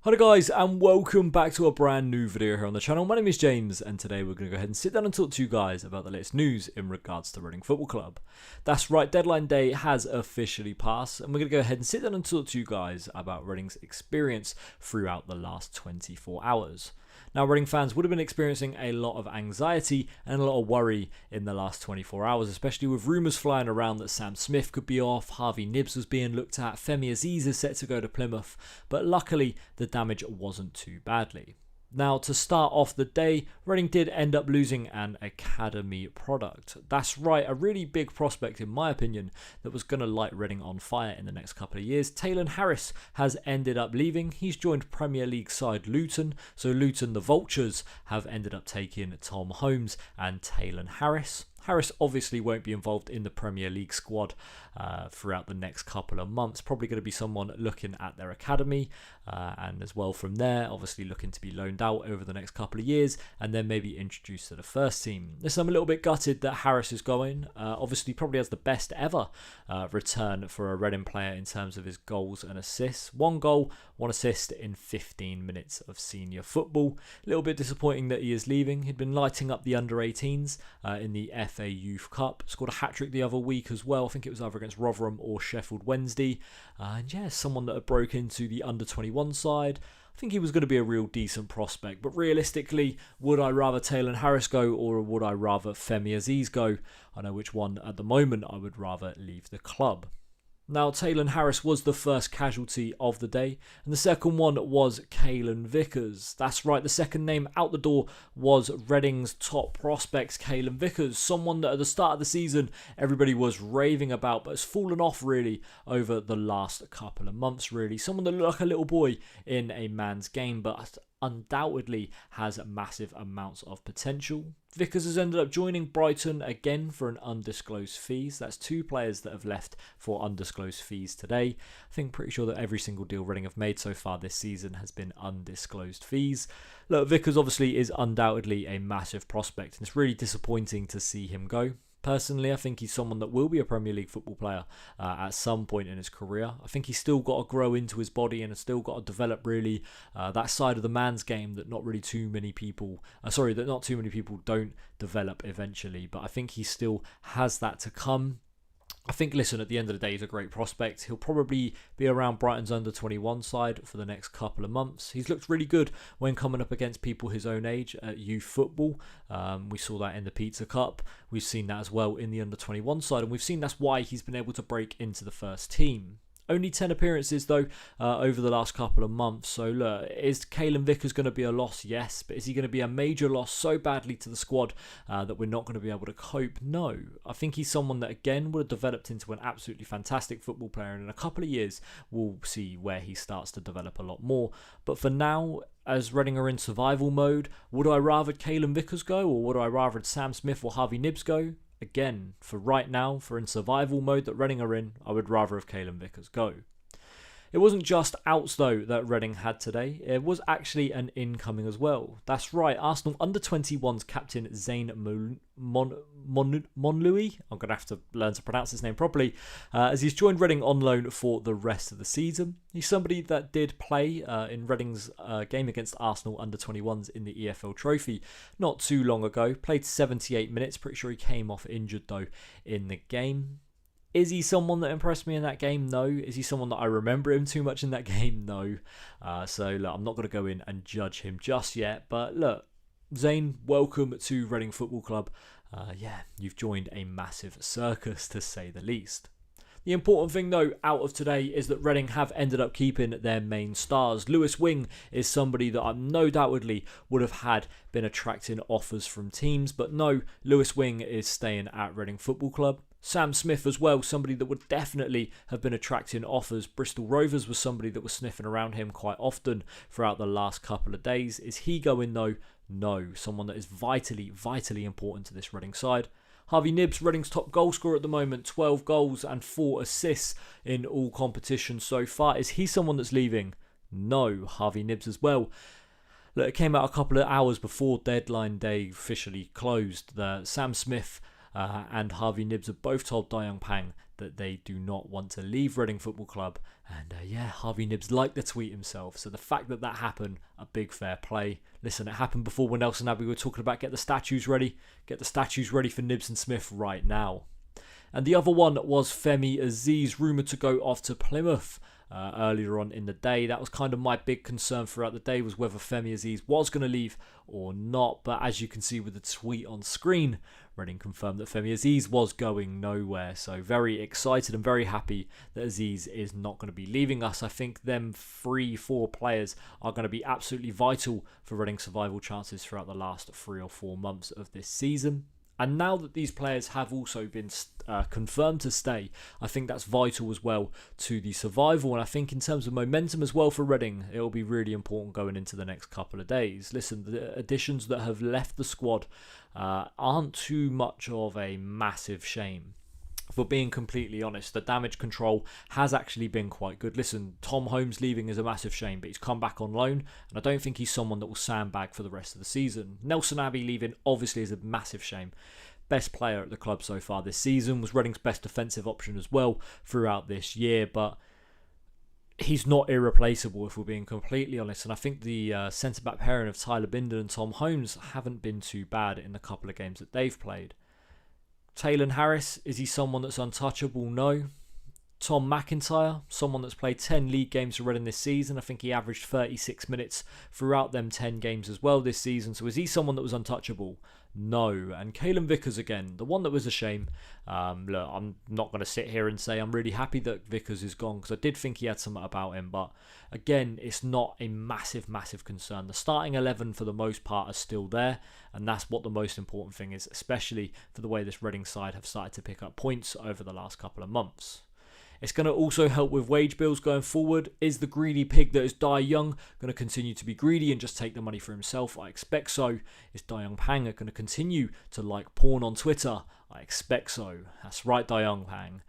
Hi guys, and welcome back to a brand new video here on the channel. My name is James, and today we're going to go ahead and sit down and talk to you guys about the latest news in regards to Reading Football Club. That's right, deadline day has officially passed, and we're going to go ahead and sit down and talk to you guys about Reading's experience throughout the last 24 hours. Now, Reading fans would have been experiencing a lot of anxiety and a lot of worry in the last 24 hours, especially with rumours flying around that Sam Smith could be off, Knibbs was being looked at, Azeez is set to go to Plymouth, but luckily the damage wasn't too badly. Now, to start off the day, Reading did end up losing an academy product. That's right, a really big prospect in my opinion that was going to light Reading on fire in the next couple of years. Taylor Harris has ended up leaving. He's joined Premier League side Luton. So Luton, the Vultures, have ended up taking Tom Holmes and Taylor Harris. Harris obviously won't be involved in the Premier League squad throughout the next couple of months. Probably going to be someone looking at their academy and as well from there, obviously looking to be loaned out over the next couple of years and then maybe introduced to the first team. Listen, I'm a little bit gutted that Harris is going. Obviously probably has the best ever return for a Reading player in terms of his goals and assists. 1 goal, 1 assist in 15 minutes of senior football. A little bit disappointing that he is leaving. He'd been lighting up the under-18s in the FA Youth Cup. Scored a hat-trick the other week as well. I think it was either against Rotherham or Sheffield Wednesday. And yeah, someone that had broke into the under-21 side. I think he was going to be a real decent prospect. But realistically, would I rather Taylor Harris go or would I rather Azeez go? I know which one at the moment I would rather leave the club. Now, Taylor Harris was the first casualty of the day, and the second one was Vickers. That's right, the second name out the door was Reading's top prospect, Vickers, someone that at the start of the season everybody was raving about, but has fallen off really over the last couple of months, really. Someone that looked like a little boy in a man's game, but undoubtedly has massive amounts of potential. Vickers has ended up joining Brighton again for an undisclosed fees. That's 2 players that have left for undisclosed fees today. I think pretty sure that every single deal Reading have made so far this season has been undisclosed fees. Look, Vickers obviously is undoubtedly a massive prospect, and it's really disappointing to see him go. Personally, I think he's someone that will be a Premier League football player at some point in his career. I think he's still got to grow into his body and has still got to develop really that side of the man's game that not too many people don't develop eventually. But I think he still has that to come. I think, listen, at the end of the day, he's a great prospect. He'll probably be around Brighton's under-21 side for the next couple of months. He's looked really good when coming up against people his own age at youth football. We saw that in the Pizza Cup. We've seen that as well in the under-21 side, and we've seen that's why he's been able to break into the first team. Only 10 appearances though over the last couple of months. So look, is Vickers going to be a loss? Yes. But is he going to be a major loss so badly to the squad that we're not going to be able to cope? No. I think he's someone that again would have developed into an absolutely fantastic football player. And in a couple of years, we'll see where he starts to develop a lot more. But for now, as Reading are in survival mode, would I rather Vickers go or would I rather Sam Smith or Knibbs go? Again, for right now, for in survival mode that Reading are in, I would rather have Vickers go. It wasn't just outs though that Reading had today, it was actually an incoming as well. That's right, Arsenal under-21's captain Zane Monlouis, I'm going to have to learn to pronounce his name properly, as he's joined Reading on loan for the rest of the season. He's somebody that did play in Reading's game against Arsenal under-21s in the EFL Trophy not too long ago. Played 78 minutes, pretty sure he came off injured though in the game. Is he someone that impressed me in that game? No. Is he someone that I remember him too much in that game? No. So look, I'm not going to go in and judge him just yet. But look, Zane, welcome to Reading Football Club. Yeah, you've joined a massive circus to say the least. The important thing though out of today is that Reading have ended up keeping their main stars. Lewis Wing is somebody that I no doubtedly would have been attracting offers from teams, but no, Lewis Wing is staying at Reading Football Club. Sam Smith as well, somebody that would definitely have been attracting offers. Bristol Rovers was somebody that was sniffing around him quite often throughout the last couple of days. Is he going though? No. Someone that is vitally important to this Reading side. Knibbs, Reading's top goal scorer at the moment, 12 goals and 4 assists in all competitions so far. Is he someone that's leaving? No. Knibbs as well. Look, it came out a couple of hours before deadline day officially closed. Sam Smith and Harvey Knibbs have both told Dayong Pang that they do not want to leave Reading Football Club. And yeah, Harvey Knibbs liked the tweet himself. So the fact that that happened, a big fair play. Listen, it happened before when Nelson Abbey were talking about get the statues ready. Get the statues ready for Knibbs and Smith right now. And the other one was Femi Azeez, rumoured to go off to Plymouth earlier on in the day. That was kind of my big concern throughout the day, was whether Femi Azeez was going to leave or not. But as you can see with the tweet on screen, Reading confirmed that Femi Azeez was going nowhere. So very excited and very happy that Azeez is not going to be leaving us. I think them 3-4 players are going to be absolutely vital for Reading's survival chances throughout the last 3 or 4 months of this season. And now that these players have also been confirmed to stay, I think that's vital as well to the survival. And I think in terms of momentum as well for Reading, it will be really important going into the next couple of days. Listen, the additions that have left the squad aren't too much of a massive shame. For being completely honest, the damage control has actually been quite good. Listen, Tom Holmes leaving is a massive shame, but he's come back on loan, and I don't think he's someone that will sandbag for the rest of the season. Nelson Abbey leaving obviously is a massive shame. Best player at the club so far this season, was Reading's best defensive option as well throughout this year, but he's not irreplaceable if we're being completely honest. And I think the centre-back pairing of Tyler Binden and Tom Holmes haven't been too bad in the couple of games that they've played. Taylor Harris, is he someone that's untouchable? No. Tom McIntyre, someone that's played 10 league games for Reading this season. I think he averaged 36 minutes throughout them 10 games as well this season. So is he someone that was untouchable? No. And Kalen Vickers again, the one that was a shame. Look, I'm not going to sit here and say I'm really happy that Vickers is gone, because I did think he had something about him. But again, it's not a massive, massive concern. The starting 11 for the most part are still there. And that's what the most important thing is, especially for the way this Reading side have started to pick up points over the last couple of months. It's going to also help with wage bills going forward. Is the greedy pig that is Dai Young going to continue to be greedy and just take the money for himself? I expect so. Is Dayong Pang going to continue to like porn on Twitter? I expect so. That's right, Dayong Pang.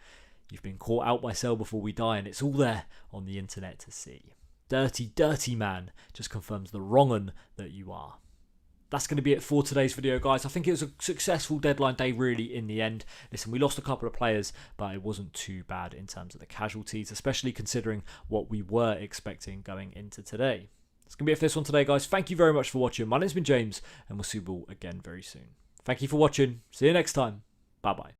You've been caught out by Sell Before We Die, and it's all there on the internet to see. Dirty, dirty man just confirms the wrong un that you are. That's going to be it for today's video, guys. I think it was a successful deadline day, really, in the end. Listen, we lost a couple of players, but it wasn't too bad in terms of the casualties, especially considering what we were expecting going into today. That's going to be it for this one today, guys. Thank you very much for watching. My name's been James, and we'll see you all again very soon. Thank you for watching. See you next time. Bye-bye.